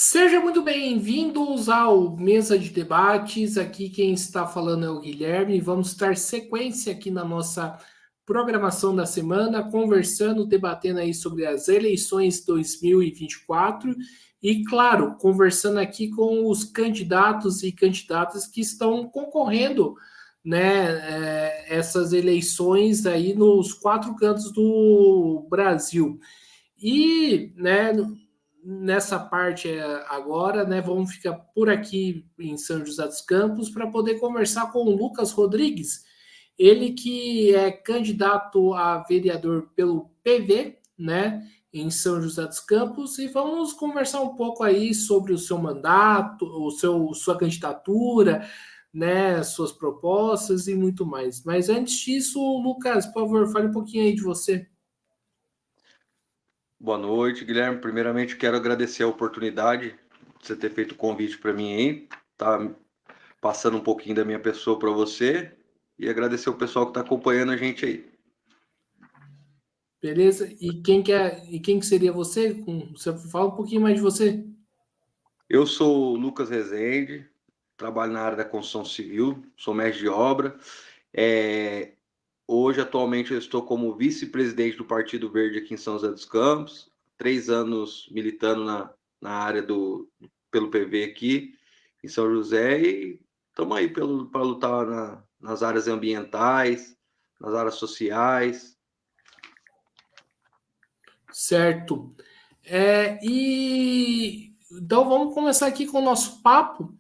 Sejam muito bem-vindos ao Mesa de Debates. Aqui quem está falando é o Guilherme. Vamos dar sequência aqui na nossa programação da semana, conversando, debatendo aí sobre as eleições 2024 e, claro, conversando aqui com os candidatos e candidatas que estão concorrendo, né, essas eleições aí nos quatro cantos do Brasil. E, né, nessa parte agora, né, vamos ficar por aqui em São José dos Campos para poder conversar com o Lucas Rodrigues, ele que é candidato a vereador pelo PV, né, em São José dos Campos, e vamos conversar um pouco aí sobre o seu mandato, sua candidatura, né, suas propostas e muito mais. Mas antes disso, Lucas, por favor, fale um pouquinho aí de você. Boa noite, Guilherme. Primeiramente, quero agradecer a oportunidade de você ter feito o convite para mim aí, tá passando um pouquinho da minha pessoa para você e agradecer o pessoal que está acompanhando a gente aí. Beleza? E quem que seria você? Você fala um pouquinho mais de você. Eu sou o Lucas Rezende, trabalho na área da construção civil, sou mestre de obra. É, Hoje, atualmente, eu estou como vice-presidente do Partido Verde aqui em São José dos Campos, 3 anos militando na área pelo PV aqui em São José e estamos aí para lutar nas áreas ambientais, nas áreas sociais. Certo. E então vamos começar aqui com o nosso papo.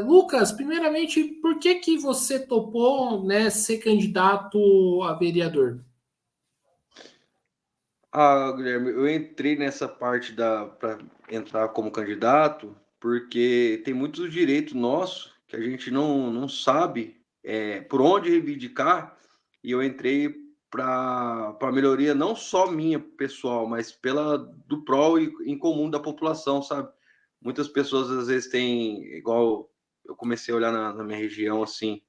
Lucas, primeiramente, por que que você topou, né, ser candidato a vereador? Guilherme, eu entrei nessa parte para entrar como candidato porque tem muitos direitos nossos que a gente não sabe por onde reivindicar, e eu entrei para melhoria não só minha pessoal, mas pela do prol e em comum da população, sabe? Muitas pessoas às vezes têm, igual eu comecei a olhar na minha região assim,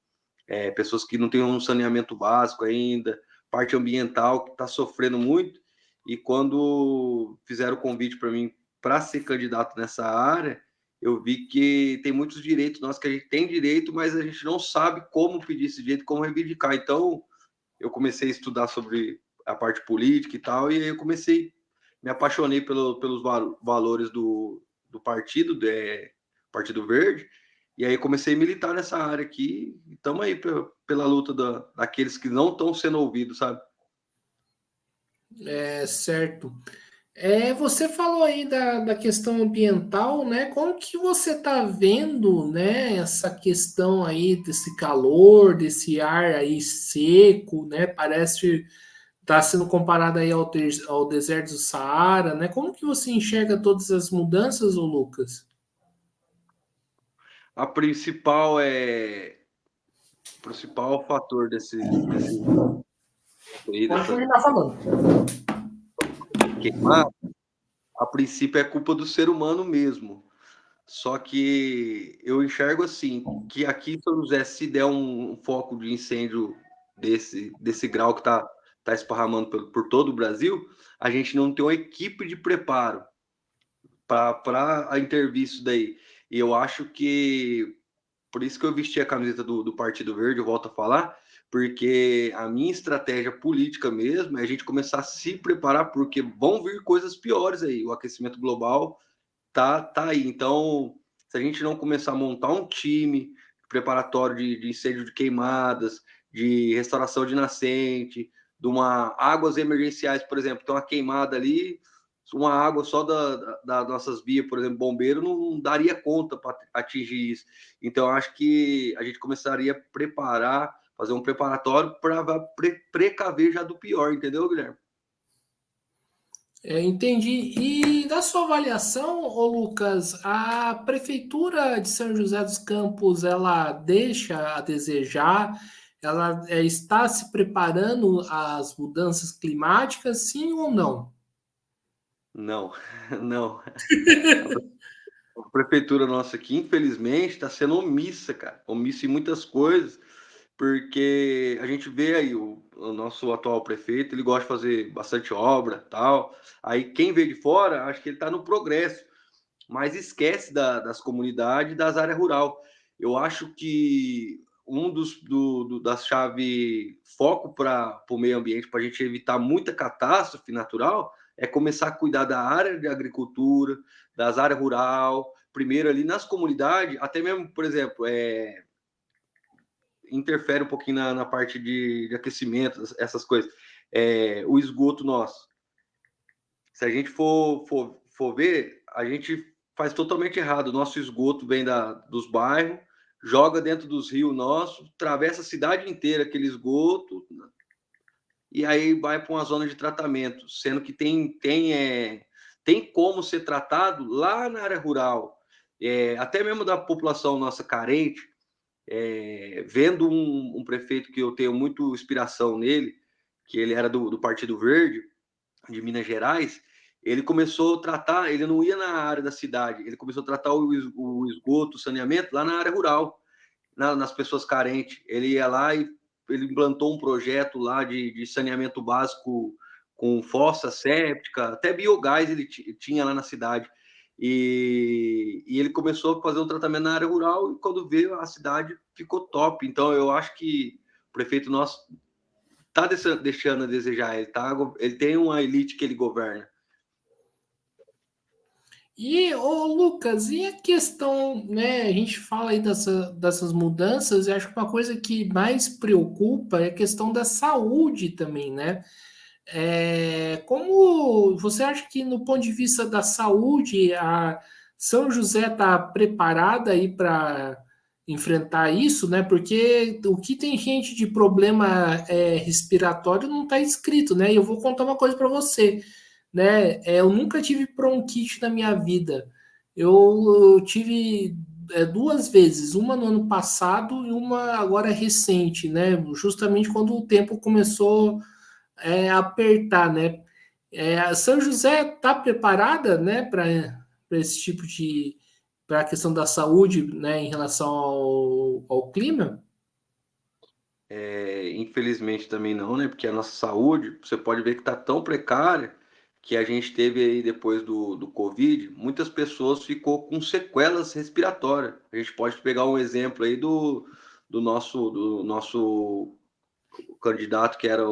pessoas que não têm um saneamento básico ainda, parte ambiental que está sofrendo muito, e quando fizeram o convite para mim para ser candidato nessa área, eu vi que tem muitos direitos nós que a gente tem direito, mas a gente não sabe como pedir esse direito, como reivindicar. Então, eu comecei a estudar sobre a parte política e tal, e aí eu comecei, me apaixonei pelos valores do partido, Partido Verde, e aí comecei a militar nessa área aqui, e estamos aí pela luta daqueles que não estão sendo ouvidos, sabe? Certo. Você falou aí da questão ambiental, né? Como que você está vendo, né, essa questão aí desse calor, desse ar aí seco, né? Parece estar sendo comparado aí ao deserto do Saara, né? Como que você enxerga todas as mudanças, ô Lucas? A principal o principal fator desse aí, Pode dessa continuar falando. queimada, a princípio é culpa do ser humano mesmo. Só que eu enxergo assim, que aqui em São José, se der um foco de incêndio desse grau que tá esparramando por todo o Brasil, a gente não tem uma equipe de preparo para intervir isso daí. E eu acho que por isso que eu vesti a camiseta do Partido Verde, eu volto a falar, porque a minha estratégia política mesmo é a gente começar a se preparar, porque vão vir coisas piores aí. O aquecimento global tá aí. Então, se a gente não começar a montar um time preparatório de incêndio de queimadas, de restauração de nascente, de uma águas emergenciais, por exemplo, tem uma queimada ali, uma água só das nossas vias, por exemplo, bombeiro não daria conta para atingir isso. Então, acho que a gente começaria a preparar, fazer um preparatório para precaver já do pior, entendeu, Guilherme? Entendi. E da sua avaliação, ô Lucas, a Prefeitura de São José dos Campos, ela deixa a desejar? Ela está se preparando às mudanças climáticas, sim ou não? Não, não. A prefeitura nossa aqui, infelizmente, está sendo omissa, cara. Omissa em muitas coisas, porque a gente vê aí o nosso atual prefeito, ele gosta de fazer bastante obra, tal. Aí quem vê de fora, acha que ele está no progresso. mas esquece das comunidades, das áreas rurais. Eu acho que um das chave foco para o meio ambiente, para a gente evitar muita catástrofe natural, é começar a cuidar da área de agricultura, das áreas rural, primeiro ali nas comunidades, até mesmo, por exemplo, interfere um pouquinho na parte de aquecimento, essas coisas. O esgoto nosso. Se a gente for ver, a gente faz totalmente errado. O nosso esgoto vem dos bairros, joga dentro dos rios nossos, atravessa a cidade inteira aquele esgoto, e aí vai para uma zona de tratamento, sendo que tem como ser tratado lá na área rural. Até mesmo da população nossa carente, vendo um prefeito que eu tenho muito inspiração nele, que ele era do Partido Verde, de Minas Gerais, ele começou a tratar, ele não ia na área da cidade, ele começou a tratar o esgoto, o saneamento lá na área rural, nas pessoas carentes. Ele ia lá e ele implantou um projeto lá de saneamento básico com fossa séptica, até biogás ele tinha lá na cidade. E ele começou a fazer um tratamento na área rural e quando veio a cidade ficou top. Então eu acho que o prefeito nosso tá deixando a desejar. Ele tem uma elite que ele governa. E, ô Lucas, e a questão, né? A gente fala aí dessas mudanças, e acho que uma coisa que mais preocupa é a questão da saúde também, né? Como você acha que, no ponto de vista da saúde, a São José está preparada aí para enfrentar isso, né? Porque o que tem gente de problema respiratório não está escrito, né? E eu vou contar uma coisa para você, né? Eu nunca tive bronquite na minha vida. Eu tive duas vezes, uma no ano passado e uma agora recente, né? Justamente quando o tempo começou apertar, né? A São José está preparada, né, para esse tipo de para a questão da saúde, né, em relação ao clima? Infelizmente também não, né? Porque a nossa saúde, você pode ver que está tão precária que a gente teve aí depois do Covid, muitas pessoas ficou com sequelas respiratórias. A gente pode pegar um exemplo aí do nosso candidato que era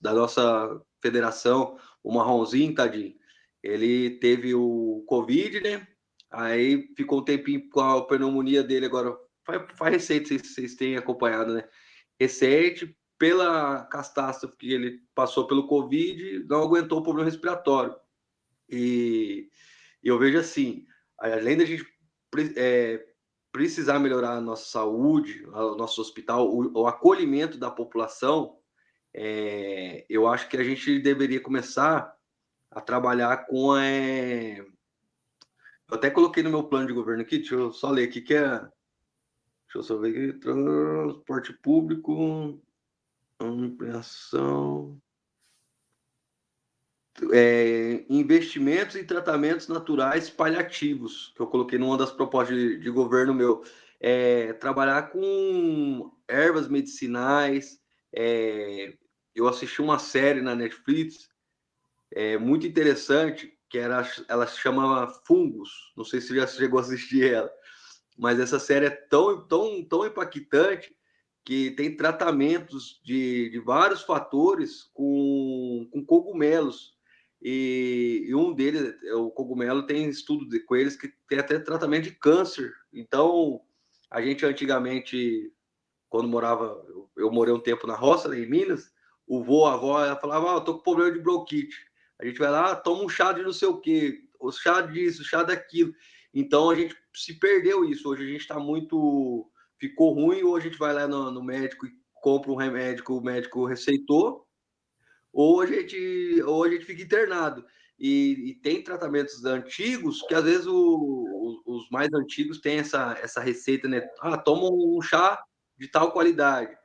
da nossa federação, o Marronzinho, tadinho. Ele teve o Covid, né? Aí ficou um tempinho com a pneumonia dele agora. Faz recente, vocês têm acompanhado, né? Recente, pela catástrofe que ele passou pelo Covid, não aguentou o problema respiratório. E eu vejo assim, além da gente é, precisar melhorar a nossa saúde, o nosso hospital, o acolhimento da população, eu acho que a gente deveria começar a trabalhar com. Eu até coloquei no meu plano de governo aqui, deixa eu só ler aqui, que é. Deixa eu só ver aqui. Transporte público, ampliação. Investimentos em tratamentos naturais paliativos, que eu coloquei numa das propostas de governo meu. Trabalhar com ervas medicinais. Eu assisti uma série na Netflix muito interessante, que ela se chama Fungos. Não sei se você já chegou a assistir ela, mas essa série é tão impactante que tem tratamentos de vários fatores com cogumelos. E um deles, o cogumelo, tem estudo com eles que tem até tratamento de câncer. Então, a gente antigamente, quando eu morei um tempo na roça, né, em Minas, o vô, a avó, ela falava, eu tô com problema de bronquite. A gente vai lá, toma um chá de não sei o quê, o chá disso, o chá daquilo. Então a gente se perdeu isso. Hoje a gente está muito. Ficou ruim, ou a gente vai lá no médico e compra um remédio que o médico receitou, ou a gente fica internado. E tem tratamentos antigos que às vezes os mais antigos têm essa receita, né? Toma um chá de tal qualidade,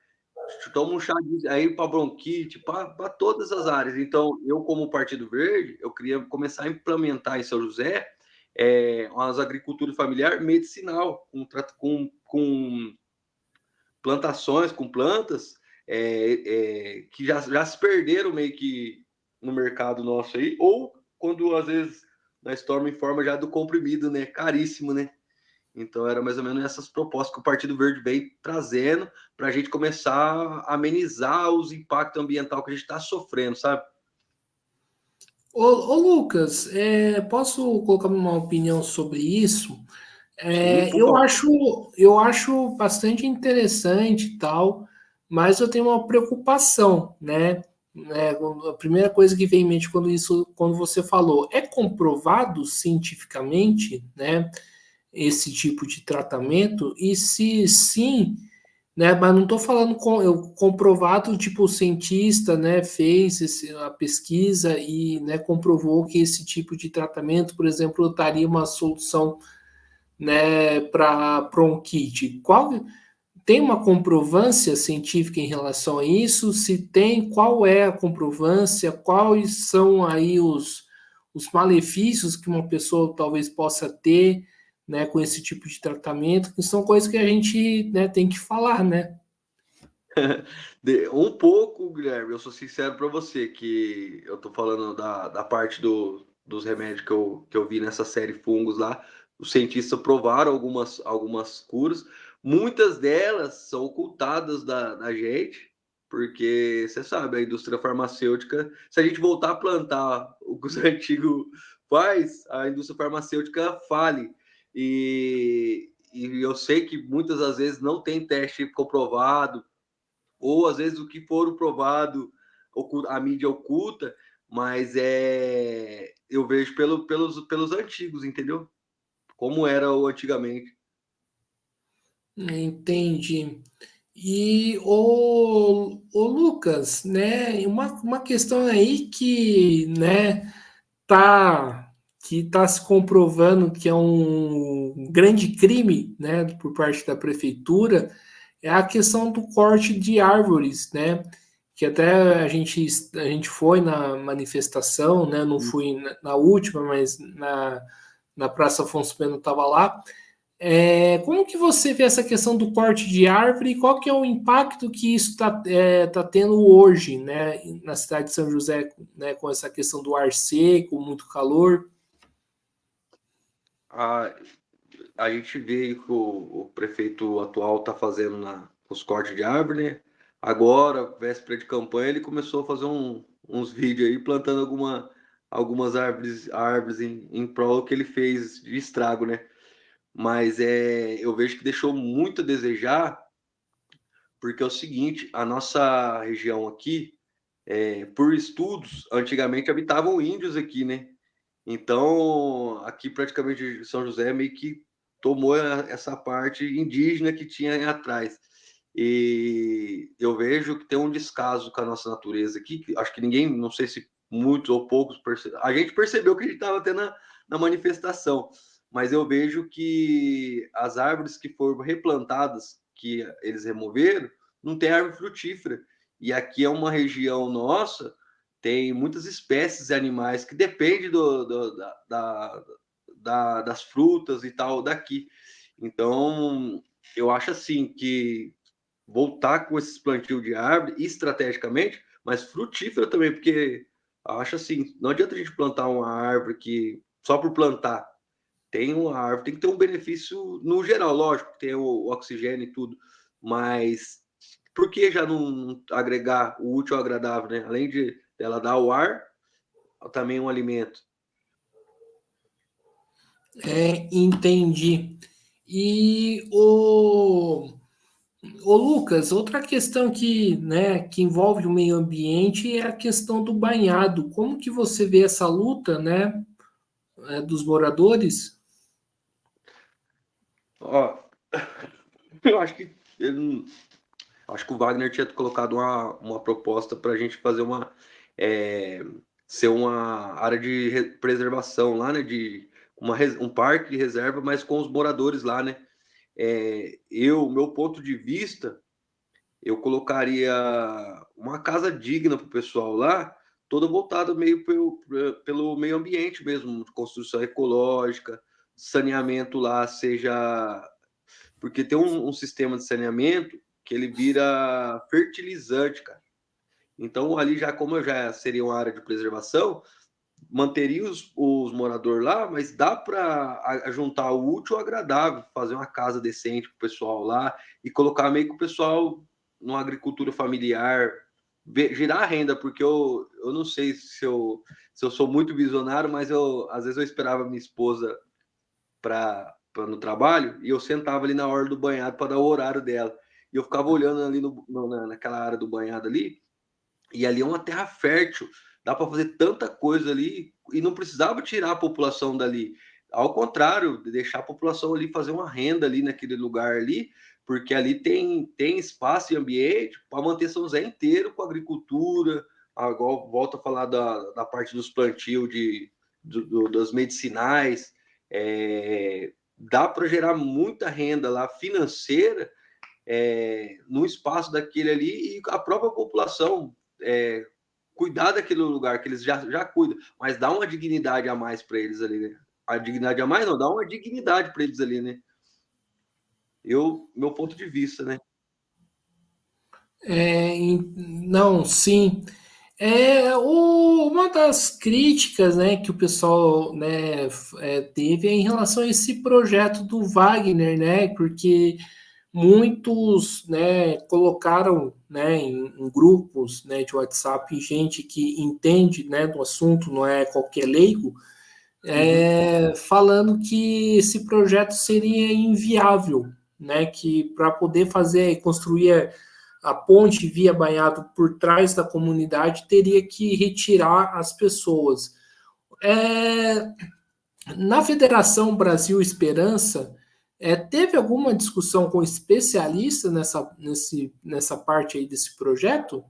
toma um chá aí para bronquite, para todas as áreas. Então, eu, como Partido Verde, eu queria começar a implementar em São José as agricultura familiar medicinal, com plantações, com plantas que já se perderam meio que no mercado nosso aí, ou quando às vezes nós toma em forma já do comprimido, né? Caríssimo, né? Então era mais ou menos essas propostas que o Partido Verde veio trazendo para a gente começar a amenizar os impactos ambientais que a gente está sofrendo, sabe? Ô, Lucas, posso colocar uma opinião sobre isso? Sim, É, por eu favor. acho, eu acho bastante interessante e tal, mas eu tenho uma preocupação, né? A primeira coisa que vem em mente quando você falou, é comprovado cientificamente, né, esse tipo de tratamento? E se sim, né? Mas não estou falando eu comprovado, tipo, o cientista, né, fez a pesquisa e, né, comprovou que esse tipo de tratamento, por exemplo, daria uma solução, né, para bronquite. Tem uma comprovância científica em relação a isso? Se tem, qual é a comprovância? Quais são aí os malefícios que uma pessoa talvez possa ter, né, com esse tipo de tratamento? Que são coisas que a gente, né, tem que falar, né? Um pouco, Guilherme, eu sou sincero para você, que eu tô falando da parte dos remédios que eu vi nessa série Fungos lá. Os cientistas provaram algumas curas, muitas delas são ocultadas da gente, porque você sabe, a indústria farmacêutica, se a gente voltar a plantar o que os antigos faz, a indústria farmacêutica fale. E eu sei que muitas das vezes não tem teste comprovado, ou às vezes o que for provado, a mídia oculta, mas eu vejo pelos antigos, entendeu? Como era o antigamente. Entendi. E o Lucas, né, uma questão aí que, né, tá, que tá se comprovando que é um grande crime, né, por parte da prefeitura, é a questão do corte de árvores, né, que até a gente foi na manifestação, né, não fui na última, mas na Praça Afonso Pena estava lá. Como que você vê essa questão do corte de árvore e qual que é o impacto que isso tá tendo hoje, né, na cidade de São José, né, com essa questão do ar seco, muito calor? A, a gente vê que o prefeito atual está fazendo os cortes de árvore, né? Agora, véspera de campanha, ele começou a fazer uns vídeos aí plantando algumas árvores em prol do que ele fez de estrago, né? Mas eu vejo que deixou muito a desejar, porque é o seguinte, a nossa região aqui, por estudos, antigamente habitavam índios aqui, né? Então, aqui praticamente São José meio que tomou essa parte indígena que tinha atrás. E eu vejo que tem um descaso com a nossa natureza aqui, que acho que ninguém, não sei se muitos ou poucos, a gente percebeu que a gente estava até na manifestação, mas eu vejo que as árvores que foram replantadas, que eles removeram, não tem árvore frutífera. E aqui é uma região nossa, tem muitas espécies de animais que dependem das frutas e tal daqui. Então, eu acho assim que voltar com esses plantios de árvore estrategicamente, mas frutífera também, porque eu acho assim, não adianta a gente plantar uma árvore que só por plantar. Tem uma árvore, tem que ter um benefício no geral, lógico, tem o oxigênio e tudo, mas por que já não agregar o útil ao agradável, né? Além de ela dar o ar, também um alimento. Entendi. E o Lucas, outra questão que, né, que envolve o meio ambiente é a questão do banhado. Como que você vê essa luta, né, dos moradores? Ó, eu acho que acho que o Wagner tinha colocado uma proposta para a gente fazer é, ser uma área de preservação lá, né? De um parque de reserva, mas com os moradores lá, né? Meu ponto de vista, eu colocaria uma casa digna para o pessoal lá, toda voltada meio pelo meio ambiente mesmo, construção ecológica, saneamento lá seja, porque tem um sistema de saneamento que ele vira fertilizante, cara. Então ali já como já seria uma área de preservação, manteria os moradores lá, mas dá para juntar o útil ao agradável, fazer uma casa decente para o pessoal lá e colocar meio que o pessoal numa agricultura familiar, girar a renda, porque eu não sei se eu sou muito visionário, mas às vezes eu esperava minha esposa no trabalho e eu sentava ali na hora do banhado para dar o horário dela. E eu ficava olhando ali naquela área do banhado ali, e ali é uma terra fértil, dá para fazer tanta coisa ali e não precisava tirar a população dali. Ao contrário, deixar a população ali fazer uma renda ali naquele lugar ali, porque ali tem espaço e ambiente para manter São José inteiro com agricultura. Agora volto a falar da parte dos plantios das medicinais. Dá para gerar muita renda lá financeira no espaço daquele ali e a própria população cuidar daquele lugar que eles já cuidam, mas dá uma dignidade a mais para eles ali, né? A dignidade a mais não, dá uma dignidade para eles ali, né? Meu ponto de vista, né? Não, sim. Uma das críticas, né, que o pessoal, né, teve é em relação a esse projeto do Wagner, né, porque muitos, né, colocaram, né, em grupos, né, de WhatsApp gente que entende, né, do assunto, não é qualquer leigo, falando que esse projeto seria inviável, né, que para poder fazer construir a ponte via Banhado por trás da comunidade teria que retirar as pessoas. É, Na Federação Brasil Esperança, teve alguma discussão com especialistas nessa parte aí desse projeto?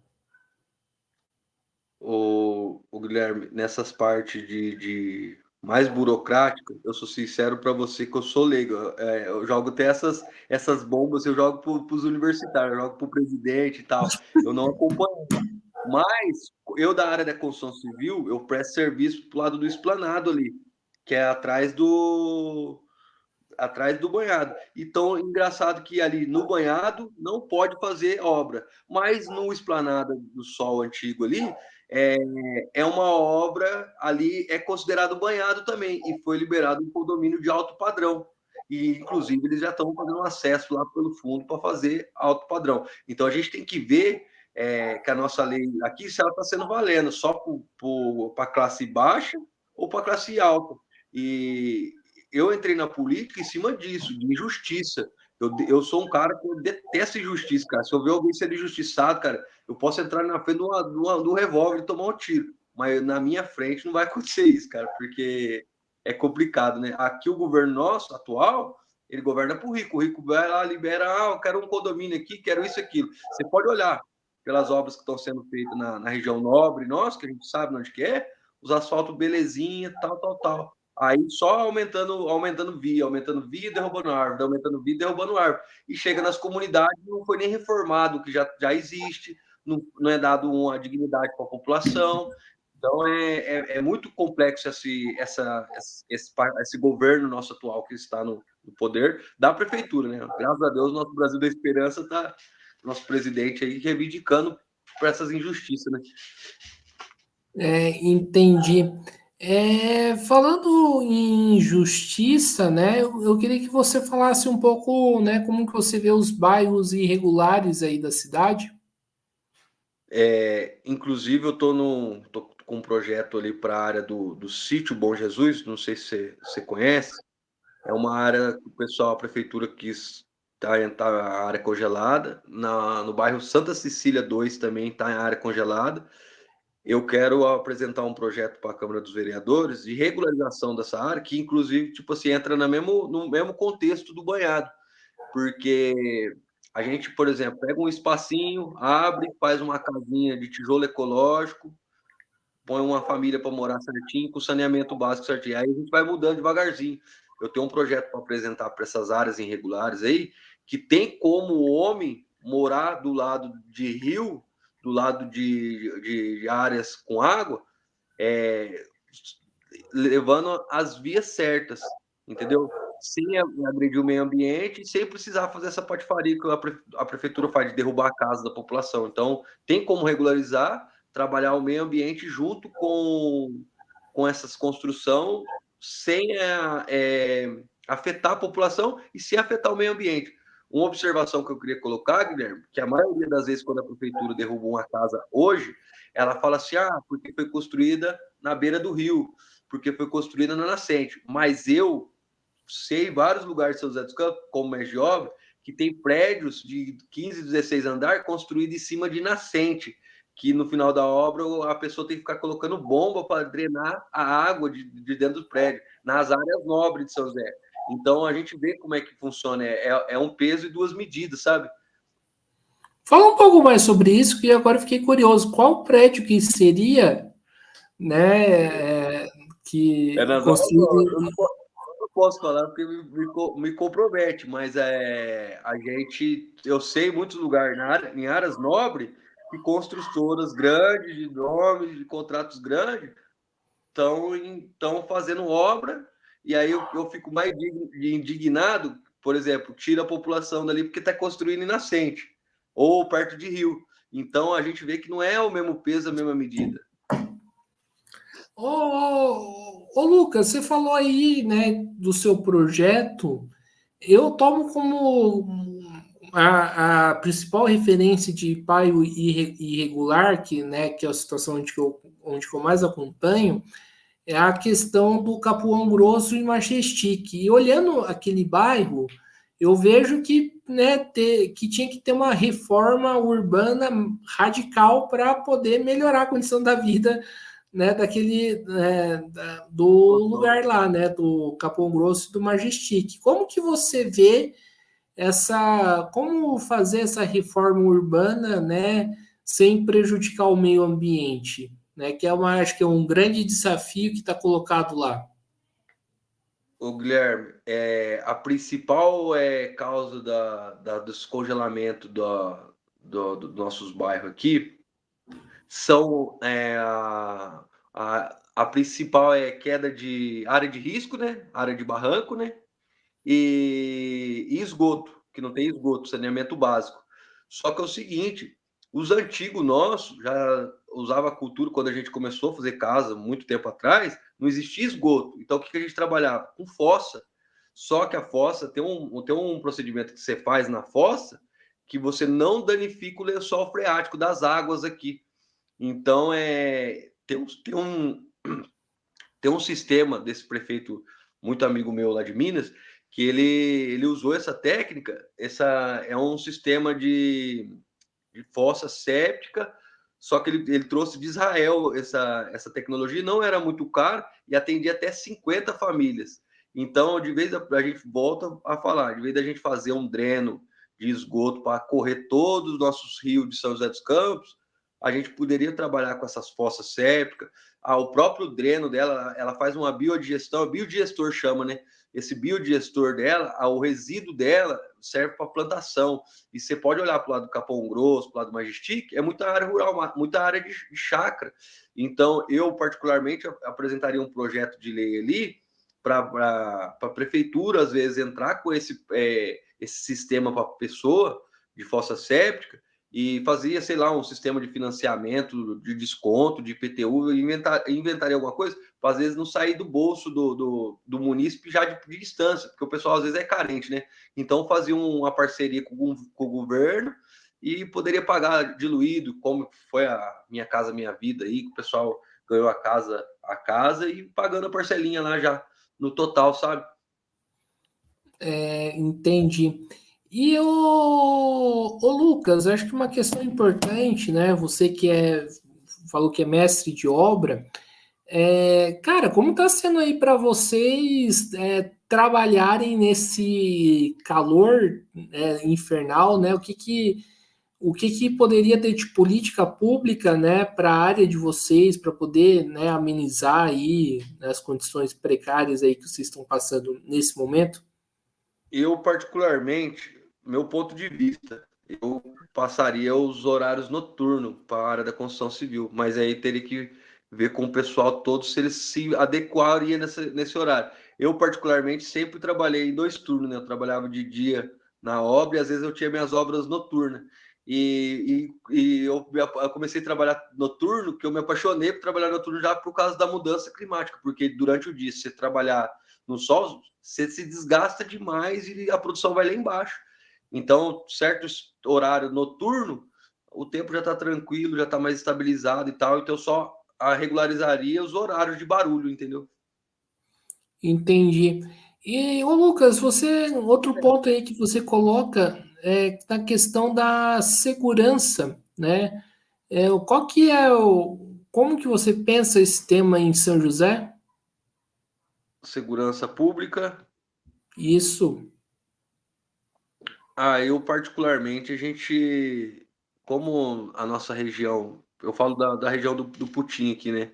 O Guilherme, nessas partes de mais burocrática, eu sou sincero para você que eu sou leigo. Eu jogo até essas bombas, eu jogo para os universitários, eu jogo para o presidente e tal. Eu não acompanho. Mas eu, da área da construção civil, eu presto serviço pro lado do esplanado ali, que é atrás do banhado. Então, engraçado que ali no banhado não pode fazer obra, mas no esplanada do Sol antigo ali é, é uma obra ali, é considerado banhado também, e foi liberado um condomínio de alto padrão. E, inclusive, eles já estão fazendo um acesso lá pelo fundo para fazer alto padrão. Então, a gente tem que ver que a nossa lei aqui, se ela está sendo valendo só para classe baixa ou para classe alta. E eu entrei na política em cima disso, de injustiça. Eu sou um cara que detesta injustiça, cara. Se eu ver alguém sendo injustiçado, cara, eu posso entrar na frente do revólver e tomar um tiro. Mas na minha frente não vai acontecer isso, cara, porque é complicado, né? Aqui o governo nosso, atual, ele governa para o rico. O rico vai lá, libera, eu quero um condomínio aqui, quero isso, aquilo. Você pode olhar pelas obras que estão sendo feitas na região nobre, nossa, que a gente sabe onde que é, os asfaltos belezinha, tal, tal, tal. Aí só aumentando via, derrubando árvore, aumentando via, derrubando árvore. E chega nas comunidades, não foi nem reformado, o que já existe, não é dado uma dignidade para a população. Então é muito complexo esse governo nosso atual que está no poder da prefeitura, né? Graças a Deus, nosso Brasil da Esperança está, nosso presidente aí reivindicando por essas injustiças, né? Entendi. Falando em justiça, né, eu queria que você falasse um pouco, né, como que você vê os bairros irregulares aí da cidade. Inclusive, eu tô com um projeto ali para a área do sítio Bom Jesus, não sei se você conhece. É uma área que o pessoal, a prefeitura quis tá a área congelada. No bairro Santa Cecília 2 também está em área congelada. Eu quero apresentar um projeto para a Câmara dos Vereadores de regularização dessa área, que inclusive, tipo assim, entra no mesmo contexto do banhado, porque a gente, por exemplo, pega um espacinho, abre, faz uma casinha de tijolo ecológico, põe uma família para morar certinho, com saneamento básico certinho. Aí a gente vai mudando devagarzinho. Eu tenho um projeto para apresentar para essas áreas irregulares aí, que tem como o homem morar do lado de rio, do lado de áreas com água, é, levando as vias certas, entendeu? Sem agredir o meio ambiente e sem precisar fazer essa patifaria que a prefeitura faz de derrubar a casa da população. Então, tem como regularizar, trabalhar o meio ambiente junto com essas construções sem afetar a população e sem afetar o meio ambiente. Uma observação que eu queria colocar, Guilherme, que a maioria das vezes quando a prefeitura derruba uma casa hoje, ela fala assim, porque foi construída na beira do rio, porque foi construída na nascente. Mas eu sei vários lugares de São José dos Campos, como mestre de obra, que tem prédios de 15, 16 andares construídos em cima de nascente, que no final da obra a pessoa tem que ficar colocando bomba para drenar a água de dentro do prédio, nas áreas nobres de São José. Então a gente vê como é que funciona, é um peso e duas medidas, sabe? Fala um pouco mais sobre isso, que agora eu fiquei curioso. Qual prédio que seria, né, que Não, construído... eu posso falar porque me compromete, mas eu sei muitos lugares em áreas nobres que construtoras grandes, de nomes, de contratos grandes, estão fazendo obra, e aí eu fico mais indignado, por exemplo, tira a população dali porque está construindo em nascente, ou perto de rio. Então a gente vê que não é o mesmo peso, a mesma medida. Ô, Lucas, você falou aí, né, do seu projeto. Eu tomo como a principal referência de bairro irregular, que é a situação onde eu mais acompanho, é a questão do Capão Grosso e Majestic. E olhando aquele bairro, eu vejo que, né, que tinha que ter uma reforma urbana radical para poder melhorar a condição da vida, né, do lugar lá, né, do Capão Grosso e do Majestic. Como que você vê como fazer essa reforma urbana, né, sem prejudicar o meio ambiente, né, que acho que é um grande desafio que está colocado lá. O Guilherme, a principal causa do descongelamento dos nossos bairros aqui são a principal queda de área de risco, né? Área de barranco, né? E esgoto, que não tem esgoto, saneamento básico. Só que é o seguinte, os antigos nossos já usava a cultura quando a gente começou a fazer casa muito tempo atrás, não existia esgoto. Então o que a gente trabalhava? Com fossa. Só que a fossa tem um procedimento que você faz na fossa que você não danifica o lençol freático das águas aqui. Então tem um sistema desse prefeito muito amigo meu lá de Minas que ele usou essa técnica. Essa é um sistema de fossa séptica, só que ele trouxe de Israel essa tecnologia, não era muito caro e atendia até 50 famílias. Então, de vez a gente volta a falar, de vez da gente fazer um dreno de esgoto para correr todos os nossos rios de São José dos Campos, a gente poderia trabalhar com essas fossas sépticas. O próprio dreno dela, ela faz uma biodigestão, biodigestor chama, né? Esse biodigestor dela, o resíduo dela serve para plantação. E você pode olhar para o lado do Capão Grosso, para o lado do Majestic, é muita área rural, muita área de chácara. Então, eu, particularmente, apresentaria um projeto de lei ali para a prefeitura, às vezes, entrar com esse sistema para a pessoa de fossa séptica e fazia, sei lá, um sistema de financiamento, de desconto, de IPTU, inventaria alguma coisa, para às vezes não sair do bolso do munícipe já de distância, porque o pessoal às vezes é carente, né? Então fazia uma parceria com o governo e poderia pagar diluído, como foi a Minha Casa Minha Vida aí, que o pessoal ganhou a casa e pagando a parcelinha lá já no total, sabe? Entendi. E o Lucas, acho que uma questão importante, né? Você falou que é mestre de obra, cara, como está sendo aí para vocês trabalharem nesse calor infernal, né? O que poderia ter de política pública, né, para a área de vocês, para poder, né, amenizar aí, né, as condições precárias aí que vocês estão passando nesse momento? Eu, particularmente, meu ponto de vista, eu passaria os horários noturnos para a área da construção civil, mas aí teria que ver com o pessoal todo se eles se adequariam nesse horário. Eu, particularmente, sempre trabalhei em 2 turnos, né? Eu trabalhava de dia na obra e às vezes eu tinha minhas obras noturnas. E eu comecei a trabalhar noturno, que eu me apaixonei por trabalhar noturno já por causa da mudança climática, porque durante o dia, se você trabalhar no sol, você se desgasta demais e a produção vai lá embaixo. Então, certo horário noturno, o tempo já está tranquilo, já está mais estabilizado e tal, então eu só regularizaria os horários de barulho, entendeu? Entendi. E, ô Lucas, outro ponto aí que você coloca é na questão da segurança, né? Qual que é como que você pensa esse tema em São José? Segurança pública. Isso. Eu particularmente, a gente, como a nossa região, eu falo da região do Putim aqui, né?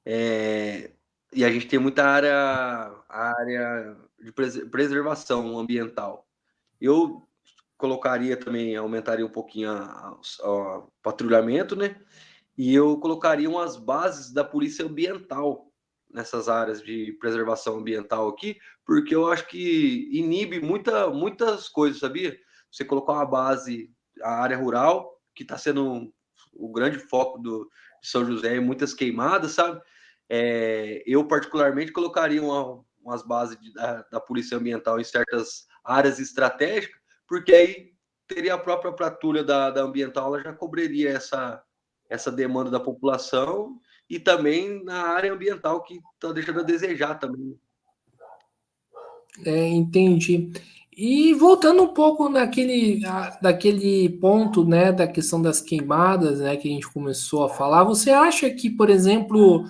É, e a gente tem muita área de preservação ambiental. Eu colocaria também, aumentaria um pouquinho o patrulhamento, né? E eu colocaria umas bases da polícia ambiental nessas áreas de preservação ambiental aqui, porque eu acho que inibe muitas coisas, sabia? Você colocar uma base, a área rural, que está sendo o grande foco de São José, e muitas queimadas, sabe? Eu, particularmente, colocaria umas bases da polícia ambiental em certas áreas estratégicas, porque aí teria a própria patrulha da ambiental, ela já cobriria essa demanda da população e também na área ambiental que está deixando a desejar também. Entendi. E voltando um pouco daquele ponto, né, da questão das queimadas, né, que a gente começou a falar, você acha que, por exemplo,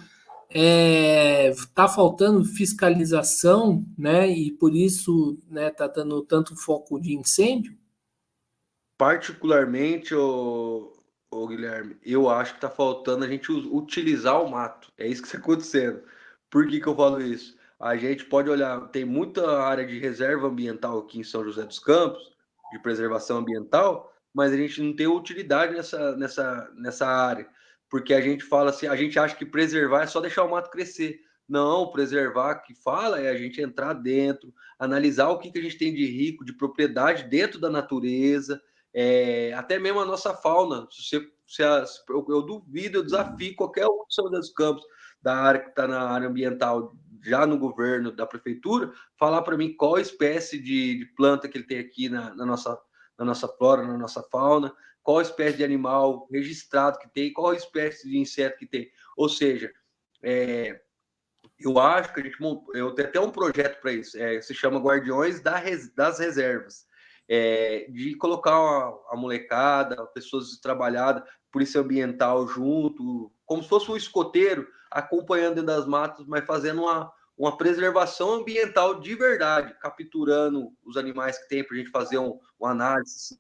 tá faltando fiscalização, né, e por isso, né, tá dando tanto foco de incêndio? Particularmente, o Guilherme, eu acho que está faltando a gente utilizar o mato. É isso que está acontecendo. Por que eu falo isso? A gente pode olhar, tem muita área de reserva ambiental aqui em São José dos Campos, de preservação ambiental, mas a gente não tem utilidade nessa área. Porque a gente fala assim, a gente acha que preservar é só deixar o mato crescer. Não, preservar que fala é a gente entrar dentro, analisar o que a gente tem de rico, de propriedade dentro da natureza, até mesmo a nossa fauna. Eu duvido, eu desafio qualquer um de São José dos Campos, da área que está na área ambiental, já no governo, da prefeitura, falar para mim qual espécie de planta que ele tem aqui na nossa flora, na nossa fauna, qual espécie de animal registrado que tem, qual espécie de inseto que tem. Ou seja, eu acho que eu tenho até um projeto para isso, se chama Guardiões das Reservas, de colocar a molecada, pessoas trabalhadas, polícia ambiental junto, como se fosse um escoteiro, acompanhando dentro das matas, mas fazendo uma preservação ambiental de verdade, capturando os animais que tem, para a gente fazer uma análise,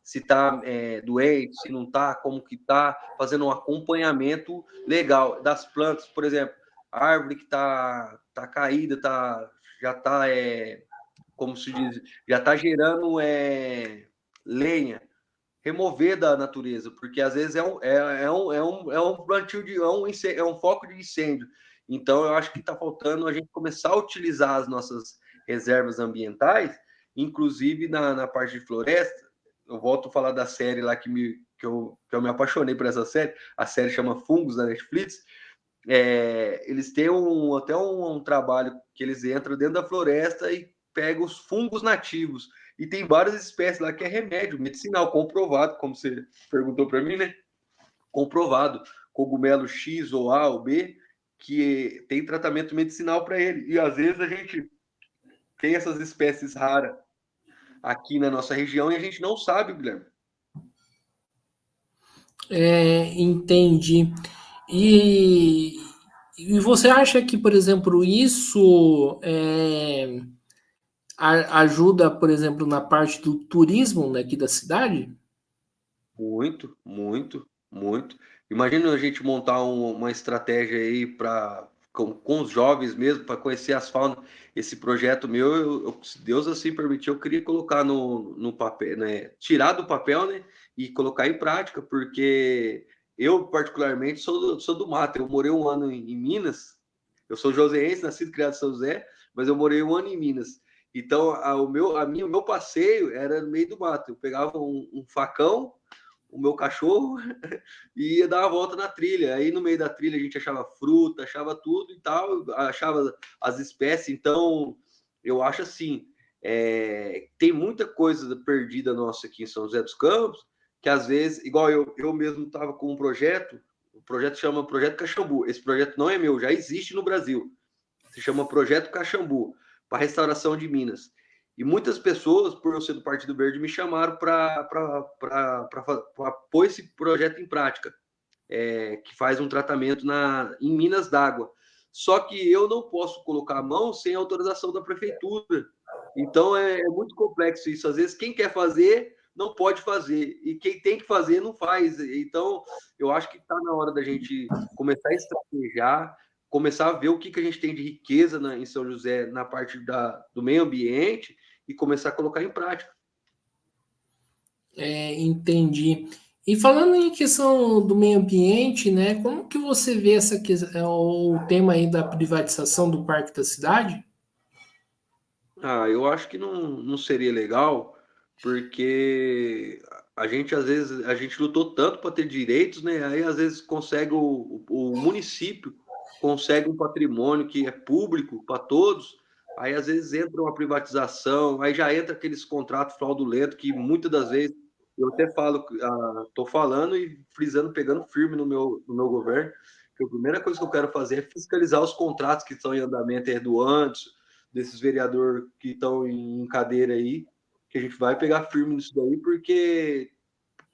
se está doente, se não está, como que está, fazendo um acompanhamento legal das plantas, por exemplo, a árvore que tá caída, já está, como se diz, já está gerando lenha, remover da natureza, porque às vezes é um plantio é um foco de incêndio. Então eu acho que está faltando a gente começar a utilizar as nossas reservas ambientais, inclusive na parte de floresta. Eu volto a falar da série lá que eu me apaixonei por essa série. A série chama Fungos, da Netflix. Eles têm até um trabalho que eles entram dentro da floresta e pegam os fungos nativos. E tem várias espécies lá que é remédio medicinal, comprovado, como você perguntou para mim, né? Comprovado. Cogumelo X ou A ou B, que tem tratamento medicinal para ele. E às vezes a gente tem essas espécies raras aqui na nossa região e a gente não sabe, Guilherme. Entendi. E, e você acha que, por exemplo, isso ajuda, por exemplo, na parte do turismo daqui da cidade? Muito, muito, muito. Imagina a gente montar uma estratégia aí com os jovens mesmo, para conhecer as faunas. Esse projeto meu, se Deus assim permitir, eu queria colocar no papel, né? Tirar do papel, né? E colocar em prática, porque eu, particularmente, sou do mato. Eu morei um ano em Minas. Eu sou joseense, nascido e criado em São José, mas eu morei um ano em Minas. Então, o meu passeio era no meio do mato. Eu pegava um facão, o meu cachorro e ia dar uma volta na trilha. Aí no meio da trilha a gente achava fruta, achava tudo e tal, achava as espécies. Então, eu acho assim, tem muita coisa perdida nossa aqui em São José dos Campos, que às vezes, igual eu mesmo estava com um projeto, o projeto chama Projeto Caxambu. Esse projeto não é meu, já existe no Brasil. Se chama Projeto Caxambu, para restauração de minas. E muitas pessoas, por eu ser do Partido Verde, me chamaram para pôr esse projeto em prática, que faz um tratamento em minas d'água. Só que eu não posso colocar a mão sem autorização da prefeitura. Então é muito complexo isso. Às vezes quem quer fazer não pode fazer, e quem tem que fazer não faz. Então eu acho que está na hora da gente começar a estrategiar, começar a ver o que a gente tem de riqueza em São José na parte do meio ambiente e começar a colocar em prática. Entendi. E falando em questão do meio ambiente, né? Como que você vê o tema aí da privatização do Parque da Cidade? Eu acho que não seria legal, porque a gente às vezes a gente lutou tanto para ter direitos, né? Aí às vezes consegue o município consegue um patrimônio que é público para todos, aí às vezes entra uma privatização, aí já entra aqueles contratos fraudulentos que muitas das vezes eu até falo, estou falando e frisando, pegando firme no meu governo, que a primeira coisa que eu quero fazer é fiscalizar os contratos que estão em andamento do Anderson, desses vereadores que estão em cadeira aí, que a gente vai pegar firme nisso daí, porque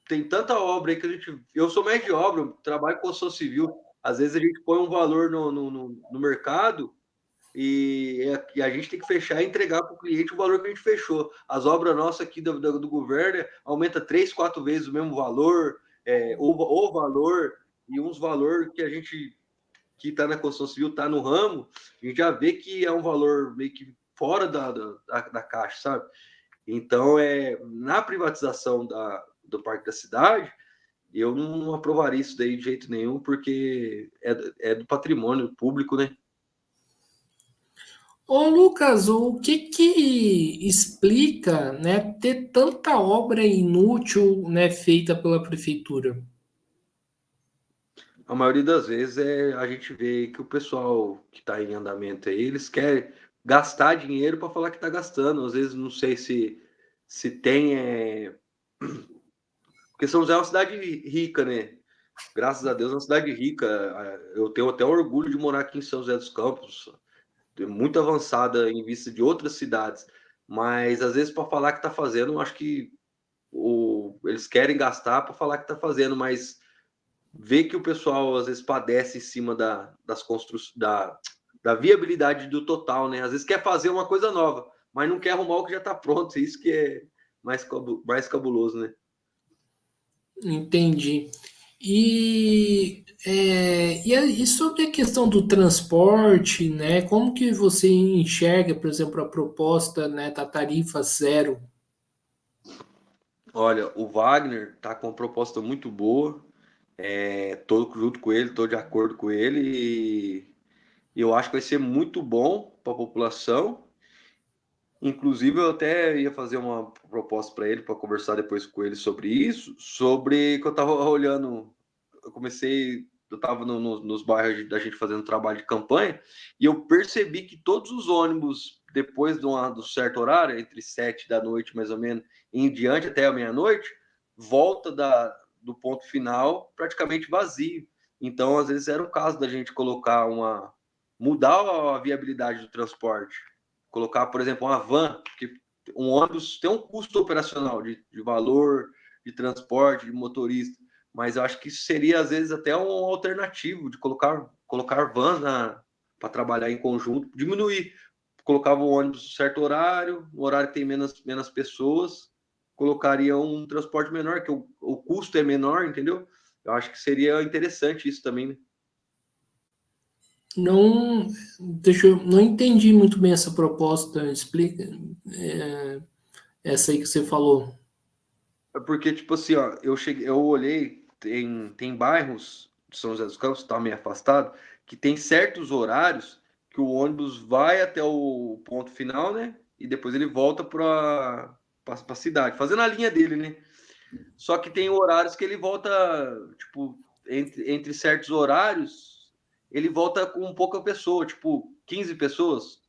tem tanta obra aí que a gente. Eu sou médio de obra, eu trabalho com construção civil. Às vezes a gente põe um valor no mercado e a gente tem que fechar e entregar para o cliente o valor que a gente fechou. As obras nossas aqui do governo aumenta 3, 4 vezes o mesmo valor, o valor, e uns valor que a gente que está na construção civil, está no ramo, a gente já vê que é um valor meio que fora da caixa, sabe? Então, na privatização do Parque da Cidade, eu não aprovaria isso daí de jeito nenhum, porque é do patrimônio público, né? Ô Lucas, o que explica, né, ter tanta obra inútil, né, feita pela prefeitura? A maioria das vezes a gente vê que o pessoal que está em andamento aí, eles querem gastar dinheiro para falar que está gastando. Às vezes não sei se tem. Porque São José é uma cidade rica, né? Graças a Deus, é uma cidade rica. Eu tenho até orgulho de morar aqui em São José dos Campos, muito avançada em vista de outras cidades. Mas às vezes para falar que está fazendo, eu acho que eles querem gastar para falar que está fazendo, mas ver que o pessoal às vezes padece em cima das construções, da viabilidade do total, né? Às vezes quer fazer uma coisa nova, mas não quer arrumar o que já está pronto. Isso que é mais cabuloso, né? Entendi. E sobre a questão do transporte, né? Como que você enxerga, por exemplo, a proposta, né, da tarifa zero? Olha, o Wagner tá com uma proposta muito boa. Tô junto com ele, tô de acordo com ele e eu acho que vai ser muito bom para a população. Inclusive, eu até ia fazer uma proposta para ele, para conversar depois com ele sobre isso, sobre que eu estava olhando, eu estava nos bairros da gente fazendo trabalho de campanha, e eu percebi que todos os ônibus, depois do certo horário, entre 7 da noite mais ou menos, e em diante até a meia-noite, volta do ponto final praticamente vazio. Então, às vezes, era o caso da gente mudar a viabilidade do transporte, colocar, por exemplo, uma van, que um ônibus tem um custo operacional de valor, de transporte, de motorista, mas eu acho que isso seria, às vezes, até um alternativo de colocar van para trabalhar em conjunto, diminuir, colocava o ônibus em certo horário, no horário que tem menos pessoas, colocaria um transporte menor, que o custo é menor, entendeu? Eu acho que seria interessante isso também, né? Não, não entendi muito bem essa proposta. Explica, é, essa aí que você falou. É porque, tipo assim, ó, eu olhei, tem bairros de São José dos Campos, tá meio afastado, que tem certos horários que o ônibus vai até o ponto final, né? E depois ele volta para a cidade, fazendo a linha dele, né? Só que tem horários que ele volta, tipo, entre certos horários, ele volta com pouca pessoa, tipo, 15 pessoas,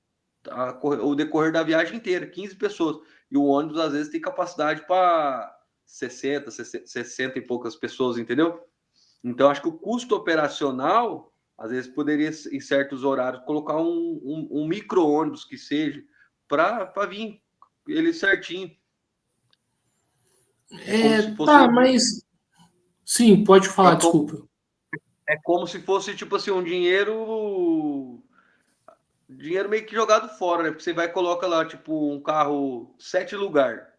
o decorrer da viagem inteira, 15 pessoas. E o ônibus, às vezes, tem capacidade para 60 e poucas pessoas, entendeu? Então, acho que o custo operacional, às vezes, poderia, em certos horários, colocar um micro-ônibus que seja, para vir ele certinho. É como se fosse Tá, mas sim, pode é falar, como, desculpa. é como se fosse tipo assim um dinheiro meio que jogado fora, né? Porque você vai e coloca lá tipo um carro 7 lugar.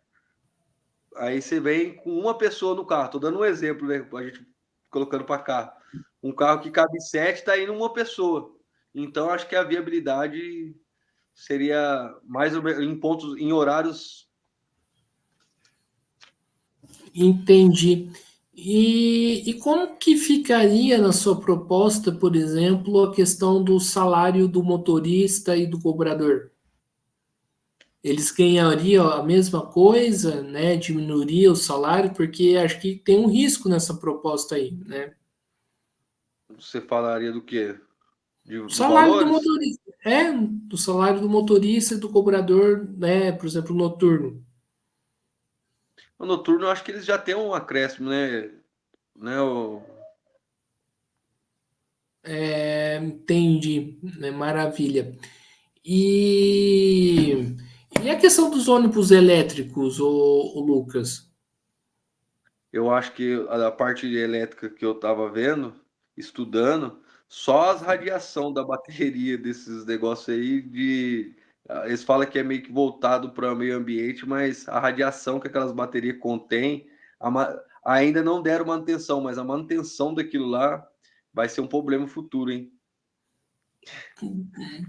Aí você vem com uma pessoa no carro. Tô dando um exemplo, né? A gente colocando para cá. Um carro que cabe 7, tá indo uma pessoa. Então acho que a viabilidade seria mais ou menos em pontos, em horários. Entendi. E como que ficaria na sua proposta, por exemplo, a questão do salário do motorista e do cobrador? Eles ganhariam a mesma coisa, né? Diminuiria o salário, porque acho que tem um risco nessa proposta aí, né? Você falaria do quê? O De salário do valores? motorista, do salário do motorista e do cobrador, né? Por exemplo, noturno. No noturno, eu acho que eles já têm um acréscimo, né? Né? Entendi, né? Maravilha. E, e a questão dos ônibus elétricos, o Lucas? Eu acho que a parte elétrica que eu estava vendo, estudando, só as radiação da bateria desses negócios aí eles falam que é meio que voltado para o meio ambiente, mas a radiação que aquelas baterias contêm ainda não deram manutenção, mas a manutenção daquilo lá vai ser um problema futuro, hein?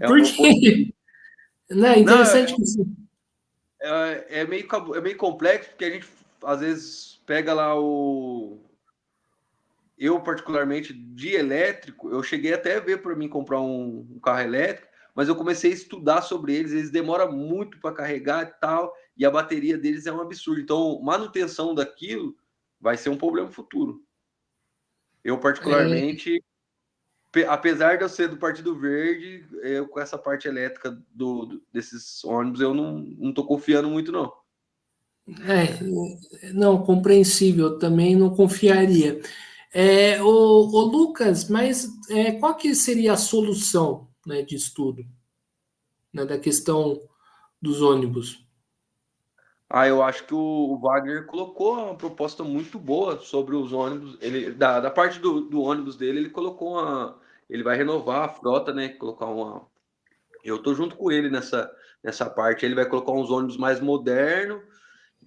É Por uma quê? Não, é Não, interessante que sim. é meio complexo, porque a gente às vezes pega lá eu, particularmente, de elétrico, eu cheguei até a ver para mim comprar um carro elétrico, mas eu comecei a estudar sobre eles demoram muito para carregar e tal, e a bateria deles é um absurdo. Então, manutenção daquilo vai ser um problema futuro. Eu, particularmente, apesar de eu ser do Partido Verde, eu com essa parte elétrica desses ônibus, eu não tô confiando muito, não. Não, compreensível, eu também não confiaria. O Lucas, mas qual que seria a solução, né, de estudo, né, da questão dos ônibus? Eu acho que o Wagner colocou uma proposta muito boa sobre os ônibus. Ele, da parte do ônibus dele, ele colocou uma. Ele vai renovar a frota, né? Colocar uma. Eu tô junto com ele nessa parte. Ele vai colocar uns ônibus mais modernos.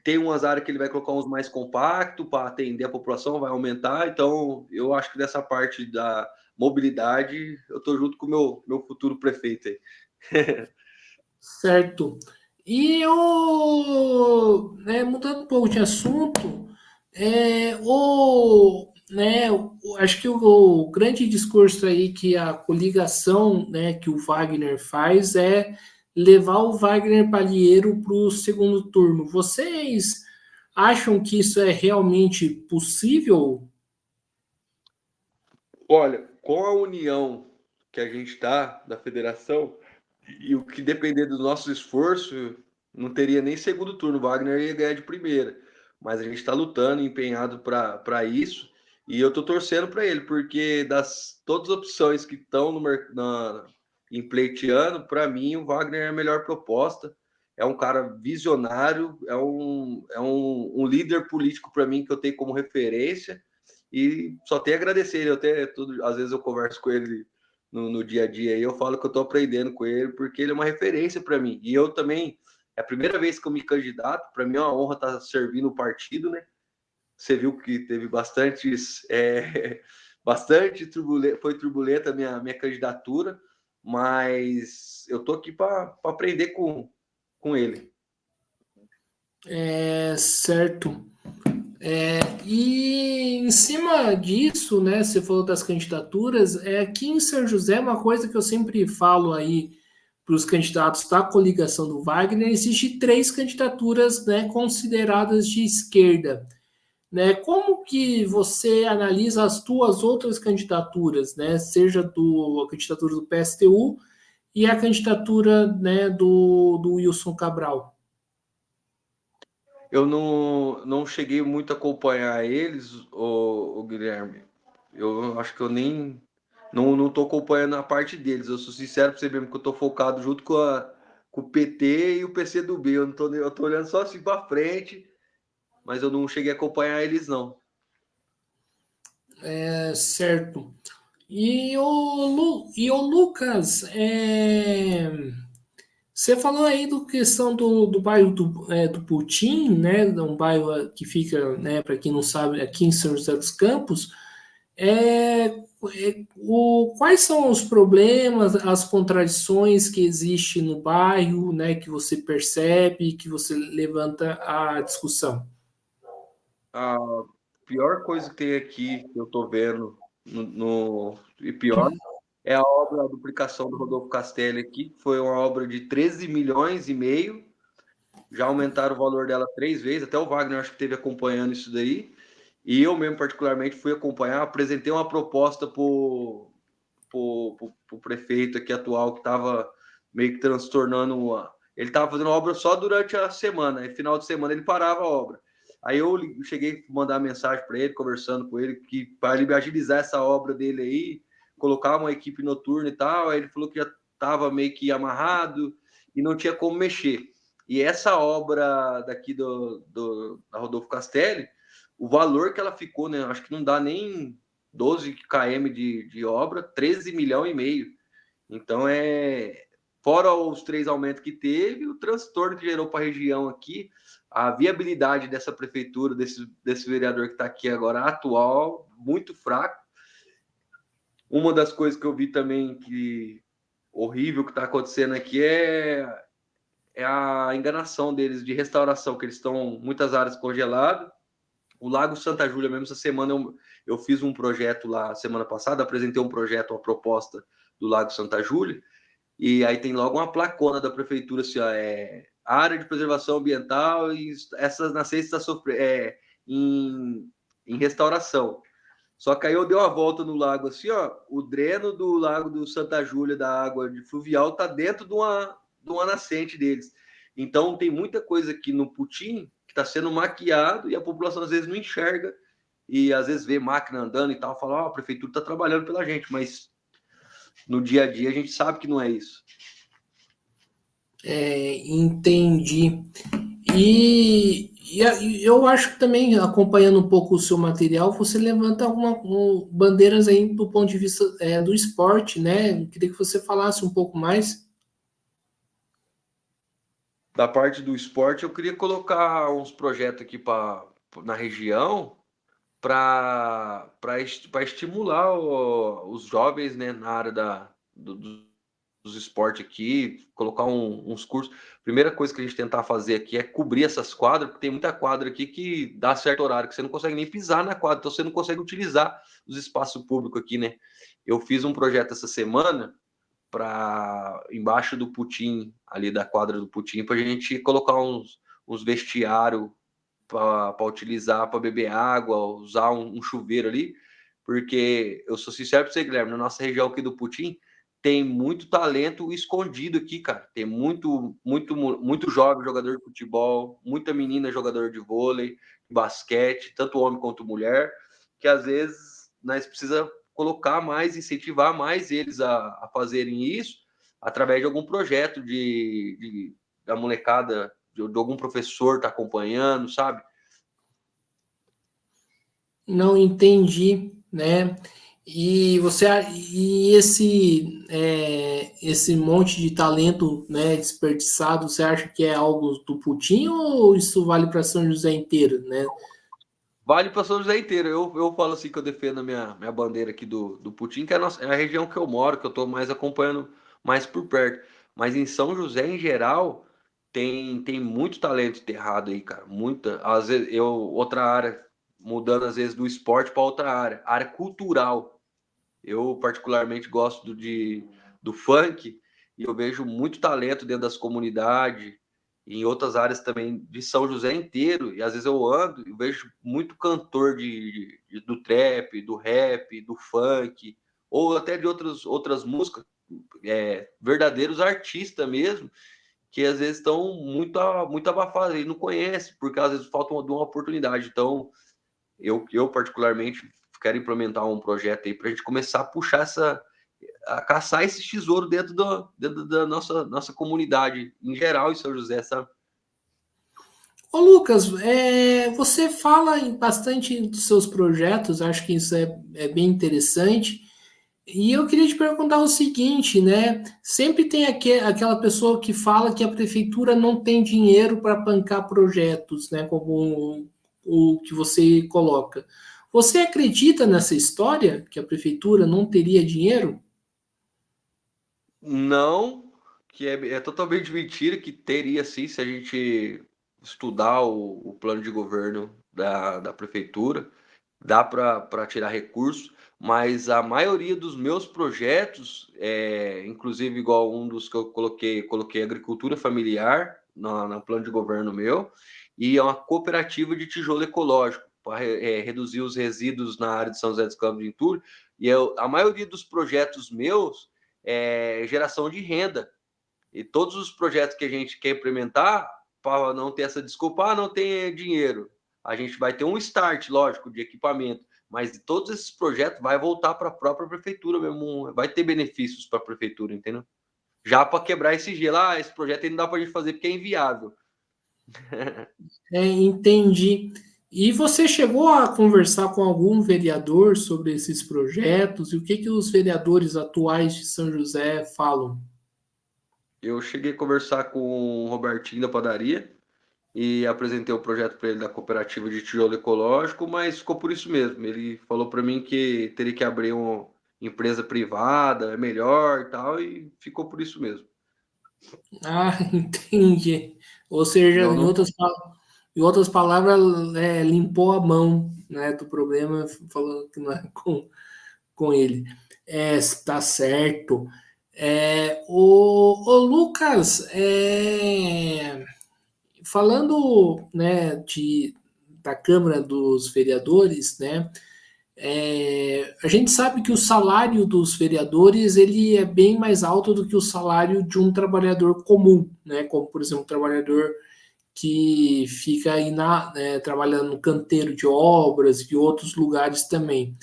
Tem umas áreas que ele vai colocar uns mais compactos para atender a população, vai aumentar. Então, eu acho que dessa parte da mobilidade, eu tô junto com o meu futuro prefeito aí. Certo. Mudando um pouco de assunto, acho que o grande discurso aí que a coligação, né, que o Wagner faz é levar o Wagner Palheiro para o segundo turno. Vocês acham que isso é realmente possível? Olha, com a união que a gente está da federação, e o que depender do nosso esforço, não teria nem segundo turno. O Wagner ia ganhar de primeira. Mas a gente está lutando, empenhado para isso. E eu estou torcendo para ele, porque das todas as opções que estão em pleiteando, para mim o Wagner é a melhor proposta. É um cara visionário, é um líder político para mim que eu tenho como referência. E só tenho a agradecer ele. Às vezes eu converso com ele no dia a dia e eu falo que eu estou aprendendo com ele, porque ele é uma referência para mim. E eu também, é a primeira vez que eu me candidato, para mim é uma honra estar servindo o partido, né? Você viu que teve bastante turbulenta, foi turbulenta a minha candidatura, mas eu tô aqui para aprender com ele. Certo. E em cima disso, né, você falou das candidaturas, aqui em São José, uma coisa que eu sempre falo aí para os candidatos da coligação do Wagner, existe três candidaturas, né, consideradas de esquerda. né? Como que você analisa as tuas outras candidaturas, né? Seja a candidatura do PSTU e a candidatura, né, do Wilson Cabral. Eu não cheguei muito a acompanhar eles, o Guilherme. Eu acho que eu nem não tô acompanhando a parte deles. Eu sou sincero para você mesmo que eu tô focado junto com o PT e o PCdoB. Eu tô olhando só assim para frente, mas eu não cheguei a acompanhar eles não. Certo. E o Lucas, você falou aí do questão do bairro do Putim, né? Um bairro que fica, né, para quem não sabe, aqui em São José dos Campos. Quais são os problemas, as contradições que existem no bairro, né, que você percebe, que você levanta a discussão? A pior coisa que tem aqui, que eu tô vendo, e pior, é a obra, a duplicação do Rodolfo Castelli aqui, que foi uma obra de 13 milhões e meio, já aumentaram o valor dela 3 vezes, até o Wagner acho que esteve acompanhando isso daí, e eu mesmo particularmente fui acompanhar, apresentei uma proposta para o prefeito aqui atual, que estava meio que transtornando ele estava fazendo obra só durante a semana, e final de semana ele parava a obra. Aí eu cheguei a mandar mensagem para ele, conversando com ele, que para ele agilizar essa obra dele aí, colocar uma equipe noturna e tal. Aí ele falou que já estava meio que amarrado e não tinha como mexer. E essa obra daqui da Rodolfo Castelli, o valor que ela ficou, né? Acho que não dá nem 12 km de obra, 13 milhões e meio. Então fora os 3 aumentos que teve, o transtorno que gerou para a região aqui, a viabilidade dessa prefeitura, desse vereador que está aqui agora, atual, muito fraco. Uma das coisas que eu vi também que horrível que está acontecendo aqui é a enganação deles de restauração, que eles estão muitas áreas congeladas. O Lago Santa Júlia, mesmo essa semana, eu fiz um projeto lá, semana passada, apresentei um projeto, uma proposta do Lago Santa Júlia, e aí tem logo uma placona da prefeitura, assim, ó, área de preservação ambiental, e essa nascente está em restauração. Só que aí eu dei uma volta no lago, assim, ó, o dreno do Lago do Santa Júlia, da água de fluvial, tá dentro de uma nascente deles. Então tem muita coisa aqui no Putim que está sendo maquiado e a população às vezes não enxerga e às vezes vê máquina andando e tal, fala, ó, a prefeitura está trabalhando pela gente, mas no dia a dia a gente sabe que não é isso. Entendi. E eu acho que também, acompanhando um pouco o seu material, você levanta bandeiras aí do ponto de vista do esporte, né? Eu queria que você falasse um pouco mais. Da parte do esporte, eu queria colocar uns projetos aqui na região para estimular os jovens, né, na área dos esportes aqui, colocar uns cursos. Primeira coisa que a gente tentar fazer aqui é cobrir essas quadras, porque tem muita quadra aqui que dá certo horário, que você não consegue nem pisar na quadra, então você não consegue utilizar os espaços públicos aqui, né? Eu fiz um projeto essa semana para embaixo do Putim, ali da quadra do Putim, para a gente colocar uns vestiários para utilizar para beber água, usar um chuveiro ali, porque eu sou sincero para você, Guilherme, na nossa região aqui do Putim tem muito talento escondido aqui, cara. Tem muito jovem jogador de futebol, muita menina jogador de vôlei, basquete, tanto homem quanto mulher, que às vezes nós precisa colocar mais, incentivar mais eles a fazerem isso através de algum projeto da molecada, de algum professor tá acompanhando, sabe? Não entendi, né? E esse monte de talento, né, desperdiçado, você acha que é algo do Putin ou isso vale para São José inteiro, né? Vale para São José inteiro. Eu falo assim que eu defendo a minha bandeira aqui do Putin, que é a região que eu moro, que eu estou mais acompanhando mais por perto. Mas em São José, em geral, tem muito talento enterrado aí, cara. Muita. Às vezes, outra área, mudando às vezes do esporte para outra área cultural. Eu particularmente gosto do funk e eu vejo muito talento dentro das comunidades em outras áreas também de São José inteiro, e às vezes eu ando e vejo muito cantor do trap, do rap, do funk, ou até de outras músicas, verdadeiros artistas mesmo, que às vezes estão muito abafados, ele não conhece, porque às vezes falta uma oportunidade. Então, eu particularmente quero implementar um projeto aí para a gente começar a puxar a caçar esse tesouro dentro da nossa comunidade em geral em São José, sabe? Ô Lucas, você fala bastante dos seus projetos, acho que isso é bem interessante. E eu queria te perguntar o seguinte, né? Sempre tem aquela pessoa que fala que a prefeitura não tem dinheiro para bancar projetos, né? Como o que você coloca. Você acredita nessa história que a prefeitura não teria dinheiro? Não, que é totalmente mentira, que teria sim, se a gente estudar o plano de governo da prefeitura, dá para tirar recurso, mas a maioria dos meus projetos, inclusive igual um dos que eu coloquei agricultura familiar no plano de governo meu, e é uma cooperativa de tijolo ecológico, para reduzir os resíduos na área de São José dos Campos de Entulho, a maioria dos projetos meus geração de renda. E todos os projetos que a gente quer implementar, para não ter essa desculpa, não tem dinheiro. A gente vai ter um start, lógico, de equipamento, mas todos esses projetos vai voltar para a própria prefeitura mesmo, vai ter benefícios para a prefeitura, entendeu? Já para quebrar esse gelo, esse projeto aí não dá para a gente fazer porque é inviável. Entendi. E você chegou a conversar com algum vereador sobre esses projetos e o que os vereadores atuais de São José falam? Eu cheguei a conversar com o Robertinho da padaria e apresentei o projeto para ele da cooperativa de tijolo ecológico, mas ficou por isso mesmo. Ele falou para mim que teria que abrir uma empresa privada, é melhor e tal, e ficou por isso mesmo. Ah, entendi. Ou seja, Eu não. em outras palavras, limpou a mão, né, do problema, falando que não é com ele. Está certo. O Lucas, falando, né, da Câmara dos Vereadores, né, a gente sabe que o salário dos vereadores ele é bem mais alto do que o salário de um trabalhador comum, né, como por exemplo um trabalhador que fica aí trabalhando no canteiro de obras e outros lugares também.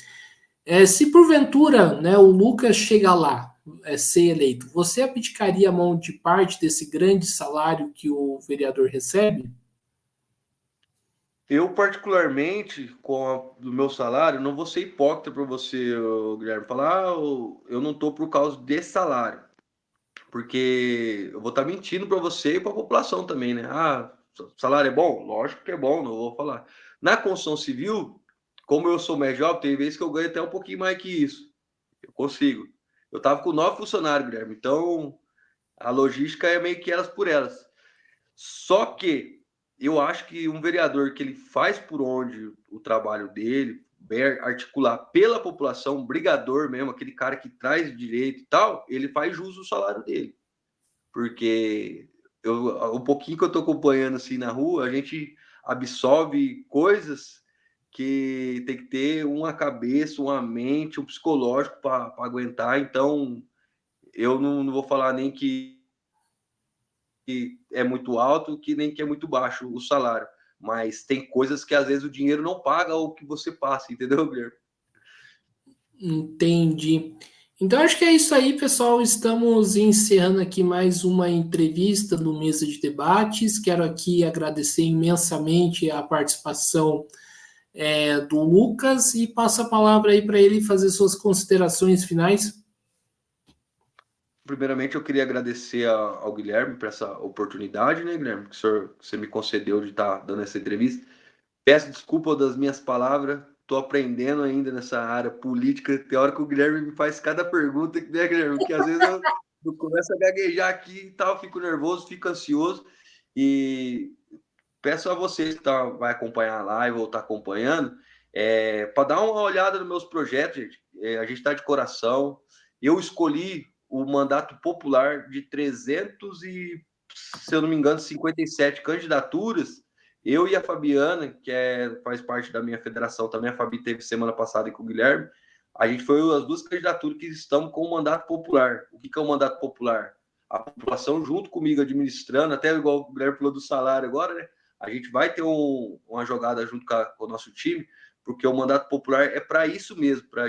Se porventura, né, o Lucas chega lá, ser eleito, você abdicaria a mão de parte desse grande salário que o vereador recebe? Eu, particularmente, do meu salário, não vou ser hipócrita para você, Guilherme, falar, eu não estou por causa desse salário, porque eu vou estar mentindo para você e para a população também, né? Salário é bom? Lógico que é bom, não vou falar. Na construção civil, como eu sou mais jovem, tem vezes que eu ganho até um pouquinho mais que isso. Eu consigo. Eu estava com 9 funcionários, Guilherme, então a logística é meio que elas por elas. Só que eu acho que um vereador que ele faz por onde o trabalho dele, bem articular pela população, um brigador mesmo, aquele cara que traz direito e tal, ele faz jus ao salário dele. Porque o pouquinho que eu estou acompanhando assim na rua, a gente absorve coisas que tem que ter uma cabeça, uma mente, um psicológico para aguentar. Então, eu não vou falar nem que é muito alto, que nem que é muito baixo o salário. Mas tem coisas que às vezes o dinheiro não paga o que você passa, entendeu, Guilherme? Entendi. Então acho que é isso aí, pessoal. Estamos encerrando aqui mais uma entrevista no Mesa de Debates. Quero aqui agradecer imensamente a participação do Lucas e passo a palavra aí para ele fazer suas considerações finais. Primeiramente, eu queria agradecer ao Guilherme por essa oportunidade, né, Guilherme, que você me concedeu de estar dando essa entrevista. Peço desculpa das minhas palavras, estou aprendendo ainda nessa área política. Tem hora que o Guilherme me faz cada pergunta, né, Guilherme? Que às vezes eu começo a gaguejar aqui e tal, fico nervoso, fico ansioso. E peço a vocês que vai acompanhar a live ou está acompanhando, para dar uma olhada nos meus projetos, gente. A gente está de coração. Eu escolhi o mandato popular de 300 e se eu não me engano, 57 candidaturas. Eu e a Fabiana, que faz parte da minha federação também, a Fabi teve semana passada com o Guilherme, a gente foi as duas candidaturas que estamos com o mandato popular. O que é o mandato popular? A população junto comigo administrando, até igual o Guilherme falou do salário agora, né? A gente vai ter uma jogada junto com o nosso time, porque o mandato popular é para isso mesmo, para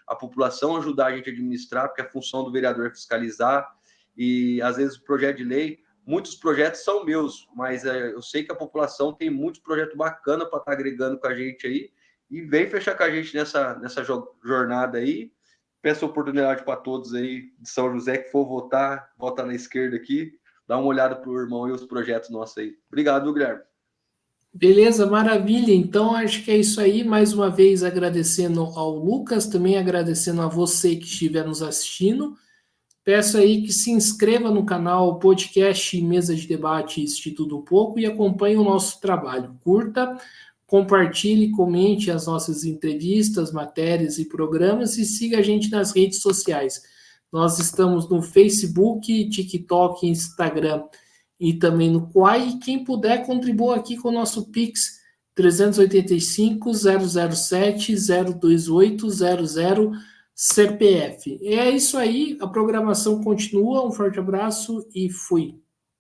a população ajudar a gente a administrar, porque a função do vereador é fiscalizar, e às vezes o projeto de lei, muitos projetos são meus, mas eu sei que a população tem muitos projetos bacanas para estar agregando com a gente aí, e vem fechar com a gente nessa jornada aí. Peço oportunidade para todos aí de São José que for votar, vota na esquerda aqui, dá uma olhada pro irmão e os projetos nossos aí. Obrigado, Guilherme. Beleza, maravilha. Então, acho que é isso aí. Mais uma vez, agradecendo ao Lucas, também agradecendo a você que estiver nos assistindo. Peço aí que se inscreva no canal Podcast Mesa de Debate Instituto Um Pouco e acompanhe o nosso trabalho. Curta, compartilhe, comente as nossas entrevistas, matérias e programas e siga a gente nas redes sociais. Nós estamos no Facebook, TikTok, Instagram e também no Quai. E quem puder, contribua aqui com o nosso Pix 385-007-02800 CPF. É isso aí, a programação continua. Um forte abraço e fui.